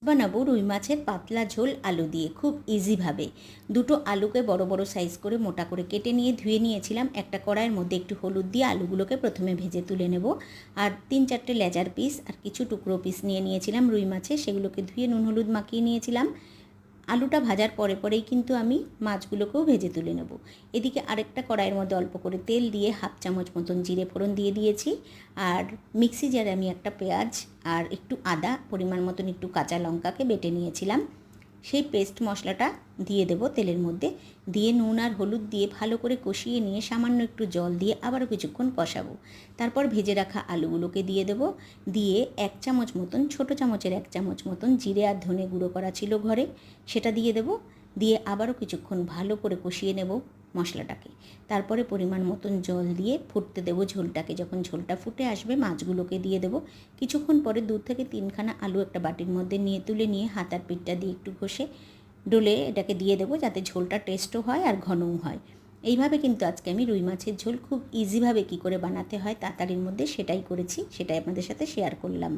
বানাবো রুই মাছের পাতলা ঝোল আলু দিয়ে খুব ইজিভাবে। দুটো আলুকে বড় বড় সাইজ করে মোটা করে কেটে নিয়ে ধুয়ে নিয়েছিলাম। একটা কড়াইয়ের মধ্যে একটু হলুদ দিয়ে আলুগুলোকে প্রথমে ভেজে তুলে নেব। আর 3-4টে লেজার পিস আর কিছু টুকরো পিস নিয়েছিলাম রুই মাছের, সেগুলোকে ধুয়ে নুন হলুদ মাখিয়ে নিয়েছিলাম। আলুটা ভাজার পরেই কিন্তু আমি মাছগুলোকেও ভেজে তুলে নেব। এদিকে আরেকটা কড়াইয়ের মধ্যে অল্প করে তেল দিয়ে 1/2 চামচ মতন জিরে ফোড়ন দিয়ে দিয়েছি। আর মিক্সি জারে আমি একটা পেঁয়াজ আর একটু আদা, পরিমাণ মতন একটু কাঁচা লঙ্কাকে বেটে নিয়েছিলাম, সেই পেস্ট মশলাটা দিয়ে দেব তেলের মধ্যে। দিয়ে নুন আর হলুদ দিয়ে ভালো করে কষিয়ে নিয়ে সামান্য একটু জল দিয়ে আবারও কিছুক্ষণ কষাবো। তারপর ভেজে রাখা আলুগুলোকে দিয়ে দেব। দিয়ে 1 চামচ মতন, ছোটো চামচের 1 চামচ মতন জিরে আর ধনে গুঁড়ো করা ছিল ঘরে, সেটা দিয়ে দেব। দিয়ে আবারও কিছুক্ষণ ভালো করে কষিয়ে নেব মশলাটাকে। তারপরে পরিমাণ মতন জল দিয়ে ফুটতে দেবো ঝোলটাকে। যখন ঝোলটা ফুটে আসবে মাছগুলোকে দিয়ে দেবো। কিছুক্ষণ পরে 2 থেকে 3খানা আলু একটা বাটির মধ্যে তুলে নিয়ে হাতার পিঠটা দিয়ে একটু ঘষে ডলে এটাকে দিয়ে দেবো, যাতে ঝোলটা টেস্টও হয় আর ঘনও হয়। এইভাবে কিন্তু আজকে আমি রুই মাছের ঝোল খুব ইজিভাবে কী করে বানাতে হয় তাড়াতাড়ির মধ্যে সেটাই করেছি, সেটাই আপনাদের সাথে শেয়ার করলাম।